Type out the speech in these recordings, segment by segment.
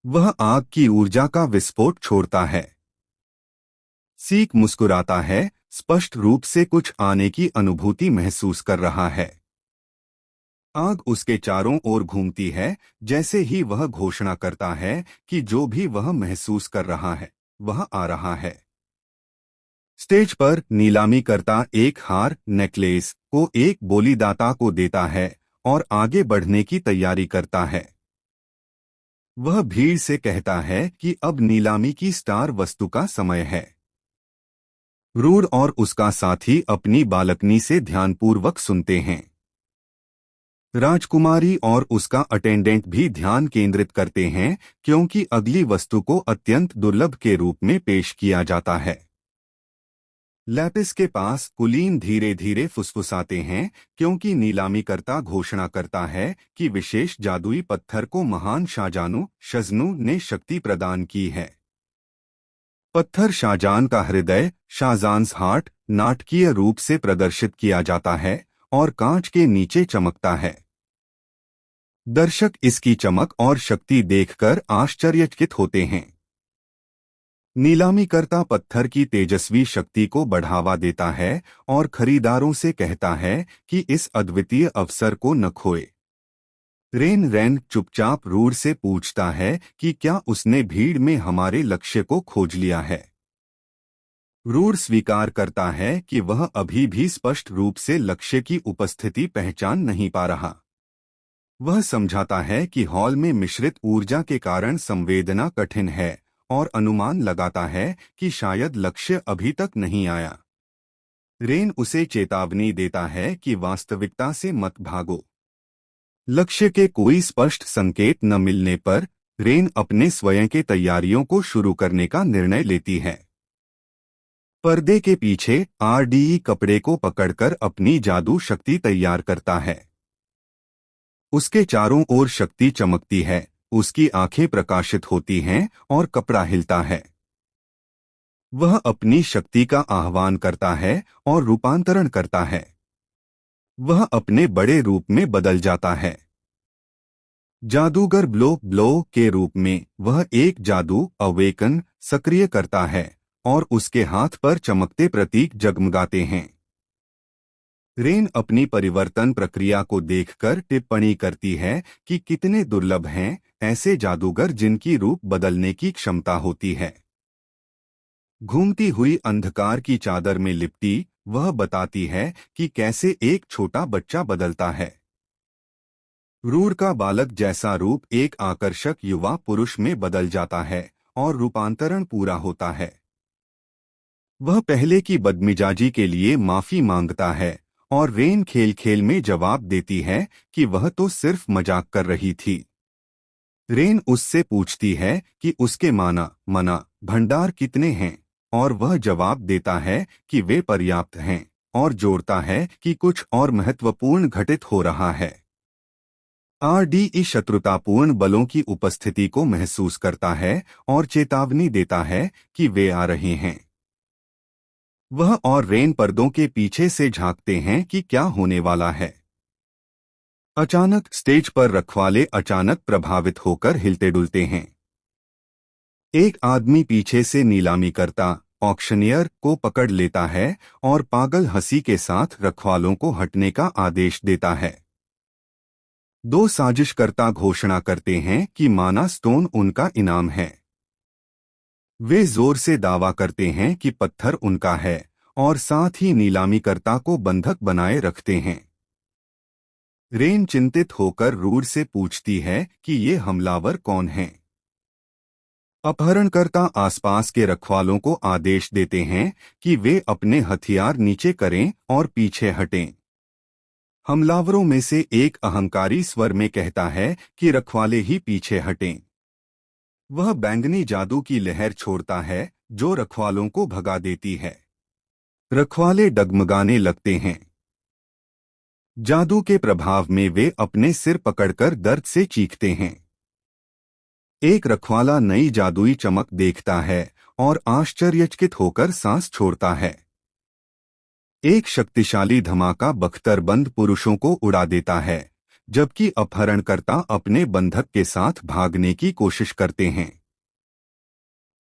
वह आग की ऊर्जा का विस्फोट छोड़ता है। सीक मुस्कुराता है, स्पष्ट रूप से कुछ आने की अनुभूति महसूस कर रहा है। आग उसके चारों ओर घूमती है, जैसे ही वह घोषणा करता है कि जो भी वह महसूस कर रहा है वह आ रहा है। स्टेज पर नीलामी करता एक हार नेकलेस को एक बोलीदाता को देता है और आगे बढ़ने की तैयारी करता है। वह भीड़ से कहता है कि अब नीलामी की स्टार वस्तु का समय है। रूड और उसका साथी अपनी बालकनी से ध्यानपूर्वक सुनते हैं। राजकुमारी और उसका अटेंडेंट भी ध्यान केंद्रित करते हैं, क्योंकि अगली वस्तु को अत्यंत दुर्लभ के रूप में पेश किया जाता है। लैपिस के पास कुलीन धीरे धीरे फुसफुसाते हैं, क्योंकि नीलामीकर्ता घोषणा करता है कि विशेष जादुई पत्थर को महान शाहजानू शजनू ने शक्ति प्रदान की है। पत्थर शाहजहां का हृदय, शाहजान्स हार्ट, नाटकीय रूप से प्रदर्शित किया जाता है और कांच के नीचे चमकता है। दर्शक इसकी चमक और शक्ति देखकर आश्चर्यचकित होते हैं। नीलामीकर्ता पत्थर की तेजस्वी शक्ति को बढ़ावा देता है और खरीदारों से कहता है कि इस अद्वितीय अवसर को न खोए। रेन चुपचाप रूड से पूछता है कि क्या उसने भीड़ में हमारे लक्ष्य को खोज लिया है। रूड स्वीकार करता है कि वह अभी भी स्पष्ट रूप से लक्ष्य की उपस्थिति पहचान नहीं पा रहा। वह समझाता है कि हॉल में मिश्रित ऊर्जा के कारण संवेदना कठिन है और अनुमान लगाता है कि शायद लक्ष्य अभी तक नहीं आया। रेन उसे चेतावनी देता है कि वास्तविकता से मत भागो। लक्ष्य के कोई स्पष्ट संकेत न मिलने पर रेन अपने स्वयं के तैयारियों को शुरू करने का निर्णय लेती है। पर्दे के पीछे आरडीई कपड़े को पकड़कर अपनी जादू शक्ति तैयार करता है। उसके चारों ओर शक्ति चमकती है, उसकी आंखें प्रकाशित होती हैं और कपड़ा हिलता है। वह अपनी शक्ति का आह्वान करता है और रूपांतरण करता है। वह अपने बड़े रूप में बदल जाता है। जादूगर ब्लो के रूप में वह एक जादू अवेकन सक्रिय करता है और उसके हाथ पर चमकते प्रतीक जगमगाते हैं। रेन अपनी परिवर्तन प्रक्रिया को देखकर टिप्पणी करती है कि कितने दुर्लभ हैं ऐसे जादूगर जिनकी रूप बदलने की क्षमता होती है। घूमती हुई अंधकार की चादर में लिपटी वह बताती है कि कैसे एक छोटा बच्चा बदलता है। रूड का बालक जैसा रूप एक आकर्षक युवा पुरुष में बदल जाता है और रूपांतरण पूरा होता है। वह पहले की बदमिजाजी के लिए माफी मांगता है और रेन खेल खेल में जवाब देती है कि वह तो सिर्फ मजाक कर रही थी। रेन उससे पूछती है कि उसके मना भंडार कितने हैं और वह जवाब देता है कि वे पर्याप्त हैं और जोड़ता है कि कुछ और महत्वपूर्ण घटित हो रहा है। आरडीई शत्रुतापूर्ण बलों की उपस्थिति को महसूस करता है और चेतावनी देता है कि वे आ रहे हैं। वह और रेन पर्दों के पीछे से झांकते हैं कि क्या होने वाला है। अचानक स्टेज पर रखवाले अचानक प्रभावित होकर हिलते डुलते हैं। एक आदमी पीछे से नीलामी करता ऑक्शनियर को पकड़ लेता है और पागल हंसी के साथ रखवालों को हटने का आदेश देता है। दो साजिशकर्ता घोषणा करते हैं कि माना स्टोन उनका इनाम है। वे जोर से दावा करते हैं कि पत्थर उनका है और साथ ही नीलामीकर्ता को बंधक बनाए रखते हैं। रेन चिंतित होकर रूड से पूछती है कि ये हमलावर कौन हैं। अपहरणकर्ता आसपास के रखवालों को आदेश देते हैं कि वे अपने हथियार नीचे करें और पीछे हटें। हमलावरों में से एक अहंकारी स्वर में कहता है कि रखवाले ही पीछे हटें। वह बैंगनी जादू की लहर छोड़ता है जो रखवालों को भगा देती है। रखवाले डगमगाने लगते हैं। जादू के प्रभाव में वे अपने सिर पकड़कर दर्द से चीखते हैं। एक रखवाला नई जादुई चमक देखता है और आश्चर्यचकित होकर सांस छोड़ता है। एक शक्तिशाली धमाका बख्तरबंद पुरुषों को उड़ा देता है, जबकि अपहरणकर्ता अपने बंधक के साथ भागने की कोशिश करते हैं।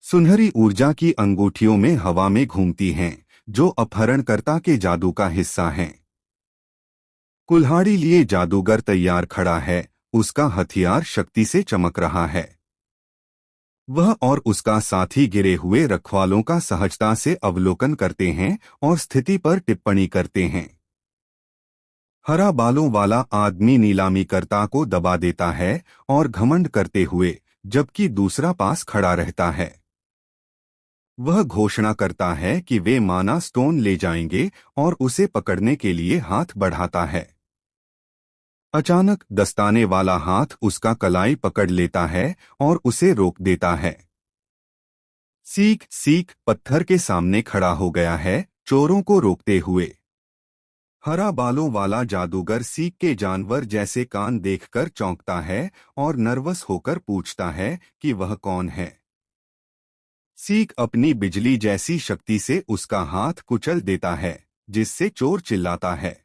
सुनहरी ऊर्जा की अंगूठियों में हवा में घूमती हैं, जो अपहरणकर्ता के जादू का हिस्सा हैं। कुल्हाड़ी लिए जादूगर तैयार खड़ा है, उसका हथियार शक्ति से चमक रहा है। वह और उसका साथी गिरे हुए रखवालों का सहजता से अवलोकन करते हैं और स्थिति पर टिप्पणी करते हैं। हरा बालों वाला आदमी नीलामीकर्ता को दबा देता है और घमंड करते हुए, जबकि दूसरा पास खड़ा रहता है। वह घोषणा करता है कि वे माना स्टोन ले जाएंगे और उसे पकड़ने के लिए हाथ बढ़ाता है। अचानक दस्ताने वाला हाथ उसका कलाई पकड़ लेता है और उसे रोक देता है। सीक सीक पत्थर के सामने खड़ा हो गया है, चोरों को रोकते हुए। हरा बालों वाला जादूगर सीक के जानवर जैसे कान देखकर चौंकता है और नर्वस होकर पूछता है कि वह कौन है। सीक अपनी बिजली जैसी शक्ति से उसका हाथ कुचल देता है, जिससे चोर चिल्लाता है।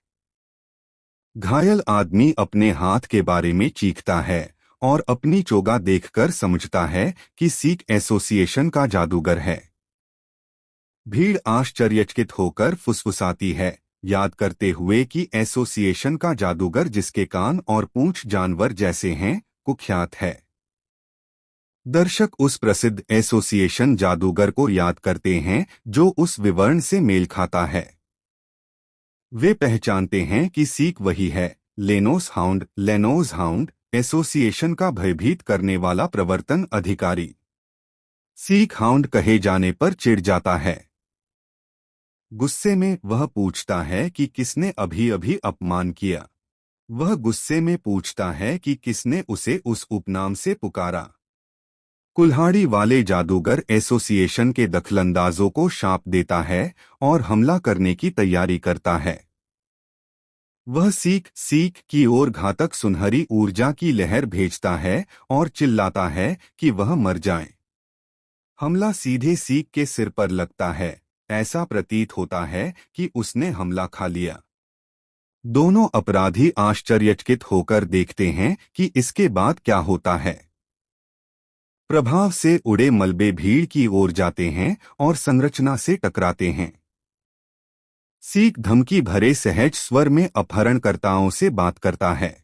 घायल आदमी अपने हाथ के बारे में चीखता है और अपनी चोगा देखकर समझता है कि सीक एसोसिएशन का जादूगर है। भीड़ आश्चर्यचकित होकर फुसफुसाती है, याद करते हुए कि एसोसिएशन का जादूगर जिसके कान और पूंछ जानवर जैसे हैं, कुख्यात है। दर्शक उस प्रसिद्ध एसोसिएशन जादूगर को याद करते हैं जो उस विवरण से मेल खाता है। वे पहचानते हैं कि सीक वही है, लेनोज हाउंड, एसोसिएशन का भयभीत करने वाला प्रवर्तन अधिकारी। सीक हाउंड कहे जाने पर चिढ़ जाता है। गुस्से में वह पूछता है कि किसने अभी अभी अपमान किया। वह गुस्से में पूछता है कि किसने उसे उस उपनाम से पुकारा। कुल्हाड़ी वाले जादूगर एसोसिएशन के दखलंदाजों को शाप देता है और हमला करने की तैयारी करता है। वह सीक सीक की ओर घातक सुनहरी ऊर्जा की लहर भेजता है और चिल्लाता है कि वह मर जाए। हमला सीधे सीक के सिर पर लगता है, ऐसा प्रतीत होता है कि उसने हमला खा लिया। दोनों अपराधी आश्चर्यचकित होकर देखते हैं कि इसके बाद क्या होता है। प्रभाव से उड़े मलबे भीड़ की ओर जाते हैं और संरचना से टकराते हैं। सीक धमकी भरे सहज स्वर में अपहरणकर्ताओं से बात करता है।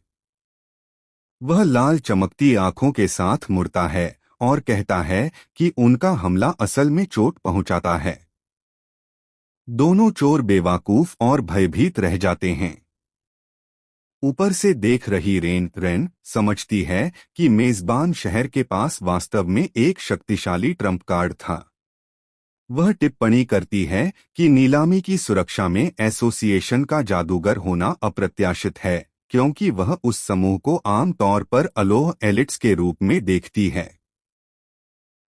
वह लाल चमकती आंखों के साथ मुड़ता है और कहता है कि उनका हमला असल में चोट पहुंचाता है। दोनों चोर बेवकूफ और भयभीत रह जाते हैं। ऊपर से देख रही रेन समझती है कि मेजबान शहर के पास वास्तव में एक शक्तिशाली ट्रम्प कार्ड था। वह टिप्पणी करती है कि नीलामी की सुरक्षा में एसोसिएशन का जादूगर होना अप्रत्याशित है, क्योंकि वह उस समूह को आमतौर पर अलोह एलिट्स के रूप में देखती है।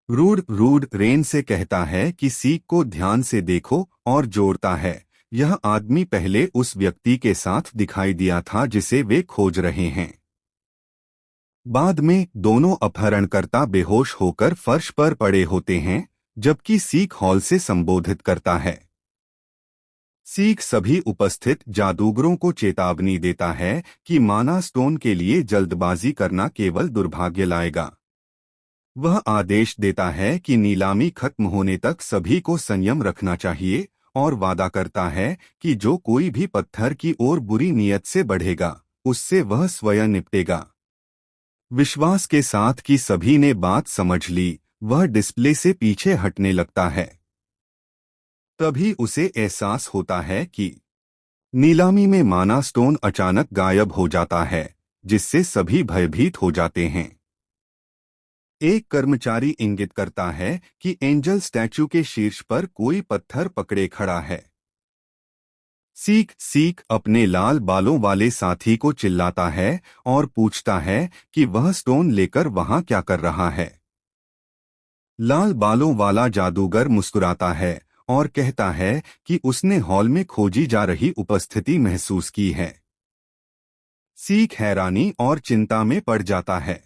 रूड रेन से कहता है कि सीक को ध्यान से देखो और जोड़ता है, यह आदमी पहले उस व्यक्ति के साथ दिखाई दिया था जिसे वे खोज रहे हैं। बाद में दोनों अपहरणकर्ता बेहोश होकर फर्श पर पड़े होते हैं, जबकि सीक हॉल से संबोधित करता है। सीक सभी उपस्थित जादूगरों को चेतावनी देता है कि माना स्टोन के लिए जल्दबाजी करना केवल दुर्भाग्य लाएगा। वह आदेश देता है कि नीलामी खत्म होने तक सभी को संयम रखना चाहिए और वादा करता है कि जो कोई भी पत्थर की ओर बुरी नीयत से बढ़ेगा, उससे वह स्वयं निपटेगा। विश्वास के साथ कि सभी ने बात समझ ली, वह डिस्प्ले से पीछे हटने लगता है। तभी उसे एहसास होता है कि नीलामी में माना स्टोन अचानक गायब हो जाता है, जिससे सभी भयभीत हो जाते हैं। एक कर्मचारी इंगित करता है कि एंजल स्टैचू के शीर्ष पर कोई पत्थर पकड़े खड़ा है। सीक अपने लाल बालों वाले साथी को चिल्लाता है और पूछता है कि वह स्टोन लेकर वहां क्या कर रहा है। लाल बालों वाला जादूगर मुस्कुराता है और कहता है कि उसने हॉल में खोजी जा रही उपस्थिति महसूस की है। सीक हैरानी और चिंता में पड़ जाता है।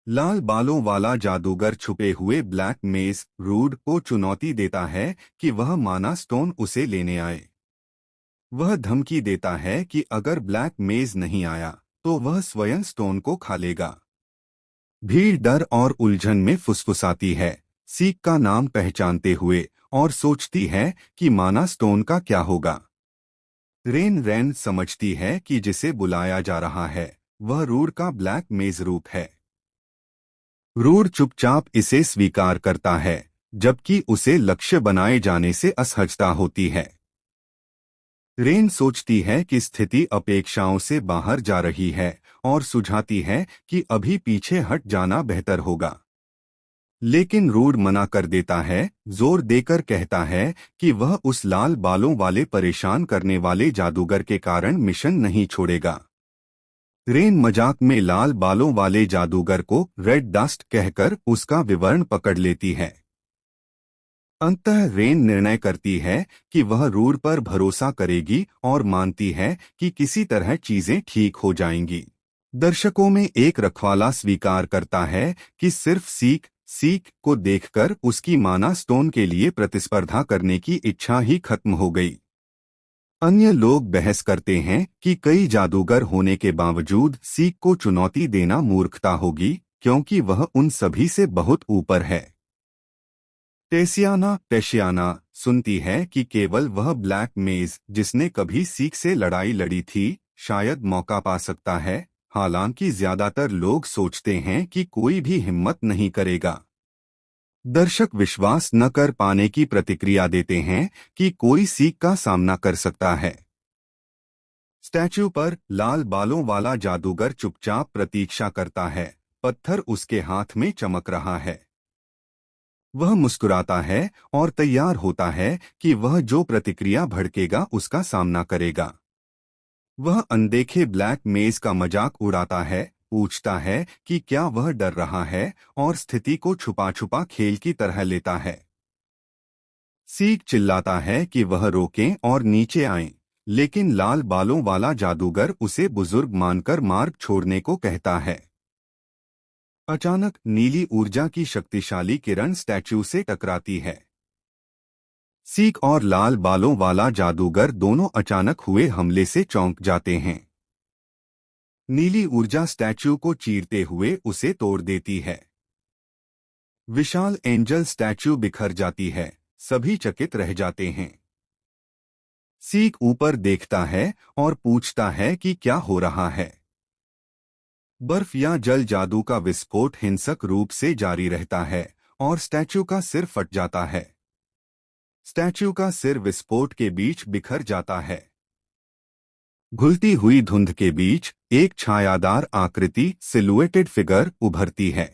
लाल बालों वाला जादूगर छुपे हुए ब्लैक मेज रूड को चुनौती देता है कि वह माना स्टोन उसे लेने आए। वह धमकी देता है कि अगर ब्लैक मेज नहीं आया तो वह स्वयं स्टोन को खा लेगा। भीड़ डर और उलझन में फुसफुसाती है, सीक का नाम पहचानते हुए, और सोचती है कि माना स्टोन का क्या होगा। रेन समझती है कि जिसे बुलाया जा रहा है वह रूर का ब्लैक मेज रूप है। रूर चुपचाप इसे स्वीकार करता है, जबकि उसे लक्ष्य बनाए जाने से असहजता होती है। रेन सोचती है कि स्थिति अपेक्षाओं से बाहर जा रही है और सुझाती है कि अभी पीछे हट जाना बेहतर होगा। लेकिन रूर मना कर देता है, जोर देकर कहता है कि वह उस लाल बालों वाले परेशान करने वाले जादूगर के कारण मिशन नहीं छोड़ेगा। रेन मजाक में लाल बालों वाले जादूगर को रेड डस्ट कहकर उसका विवरण पकड़ लेती है। अंततः रेन निर्णय करती है कि वह रूर पर भरोसा करेगी और मानती है कि किसी तरह चीजें ठीक हो जाएंगी। दर्शकों में एक रखवाला स्वीकार करता है कि सिर्फ सीक को देखकर उसकी माना स्टोन के लिए प्रतिस्पर्धा करने की इच्छा ही खत्म हो गई। अन्य लोग बहस करते हैं कि कई जादूगर होने के बावजूद सीक को चुनौती देना मूर्खता होगी, क्योंकि वह उन सभी से बहुत ऊपर है। टेशियाना सुनती है कि केवल वह ब्लैक मेज जिसने कभी सीक से लड़ाई लड़ी थी शायद मौका पा सकता है। हालांकि ज्यादातर लोग सोचते हैं कि कोई भी हिम्मत नहीं करेगा। दर्शक विश्वास न कर पाने की प्रतिक्रिया देते हैं कि कोई सीक का सामना कर सकता है। स्टैच्यू पर लाल बालों वाला जादूगर चुपचाप प्रतीक्षा करता है, पत्थर उसके हाथ में चमक रहा है। वह मुस्कुराता है और तैयार होता है कि वह जो प्रतिक्रिया भड़केगा उसका सामना करेगा। वह अनदेखे ब्लैक मेज का मजाक उड़ाता है, पूछता है कि क्या वह डर रहा है, और स्थिति को छुपा छुपा खेल की तरह लेता है। सीक चिल्लाता है कि वह रोकें और नीचे आएं, लेकिन लाल बालों वाला जादूगर उसे बुजुर्ग मानकर मार्ग छोड़ने को कहता है। अचानक नीली ऊर्जा की शक्तिशाली किरण स्टैच्यू से टकराती है। सीक और लाल बालों वाला जादूगर दोनों अचानक हुए हमले से चौंक जाते हैं। नीली ऊर्जा स्टैच्यू को चीरते हुए उसे तोड़ देती है। विशाल एंजल स्टैच्यू बिखर जाती है, सभी चकित रह जाते हैं। सीक ऊपर देखता है और पूछता है कि क्या हो रहा है। बर्फ या जल जादू का विस्फोट हिंसक रूप से जारी रहता है और स्टैच्यू का सिर फट जाता है। स्टैच्यू का सिर विस्फोट के बीच बिखर जाता है। घुलती हुई धुंध के बीच एक छायादार आकृति सिलुएटेड फिगर उभरती है।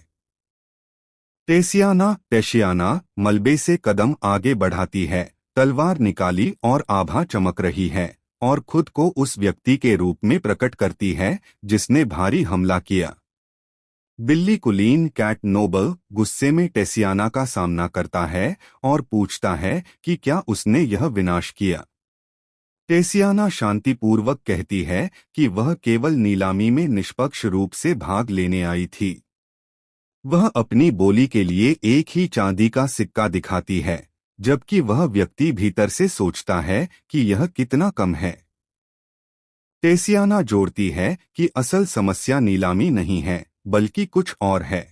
टेशियाना मलबे से कदम आगे बढ़ाती है, तलवार निकाली और आभा चमक रही है, और खुद को उस व्यक्ति के रूप में प्रकट करती है जिसने भारी हमला किया। बिल्ली कुलीन कैट नोबल गुस्से में टेसियाना का सामना करता है और पूछता है कि क्या उसने यह विनाश किया। टेसियाना शांतिपूर्वक कहती है कि वह केवल नीलामी में निष्पक्ष रूप से भाग लेने आई थी। वह अपनी बोली के लिए एक ही चांदी का सिक्का दिखाती है, जबकि वह व्यक्ति भीतर से सोचता है कि यह कितना कम है। टेसियाना जोड़ती है कि असल समस्या नीलामी नहीं है, बल्कि कुछ और है।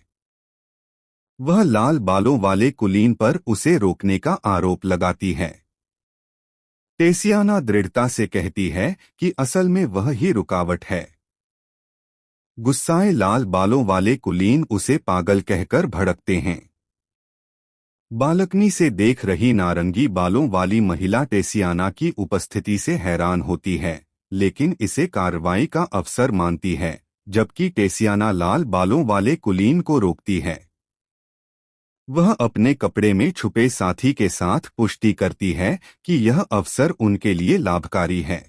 वह लाल बालों वाले कुलीन पर उसे रोकने का आरोप लगाती है। टेसियाना दृढ़ता से कहती है कि असल में वह ही रुकावट है। गुस्साए लाल बालों वाले कुलीन उसे पागल कहकर भड़कते हैं। बालकनी से देख रही नारंगी बालों वाली महिला टेसियाना की उपस्थिति से हैरान होती है, लेकिन इसे कार्रवाई का अवसर मानती है, जबकि टेसियाना लाल बालों वाले कुलीन को रोकती है। वह अपने कपड़े में छुपे साथी के साथ पुष्टि करती है कि यह अवसर उनके लिए लाभकारी है।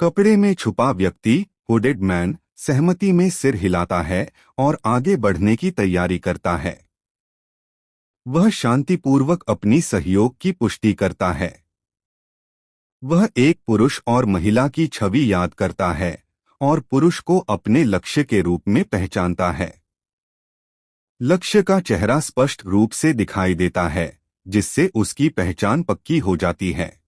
कपड़े में छुपा व्यक्ति हुडेड मैन सहमति में सिर हिलाता है और आगे बढ़ने की तैयारी करता है। वह शांतिपूर्वक अपनी सहयोग की पुष्टि करता है। वह एक पुरुष और महिला की छवि याद करता है और पुरुष को अपने लक्ष्य के रूप में पहचानता है। लक्ष्य का चेहरा स्पष्ट रूप से दिखाई देता है, जिससे उसकी पहचान पक्की हो जाती है।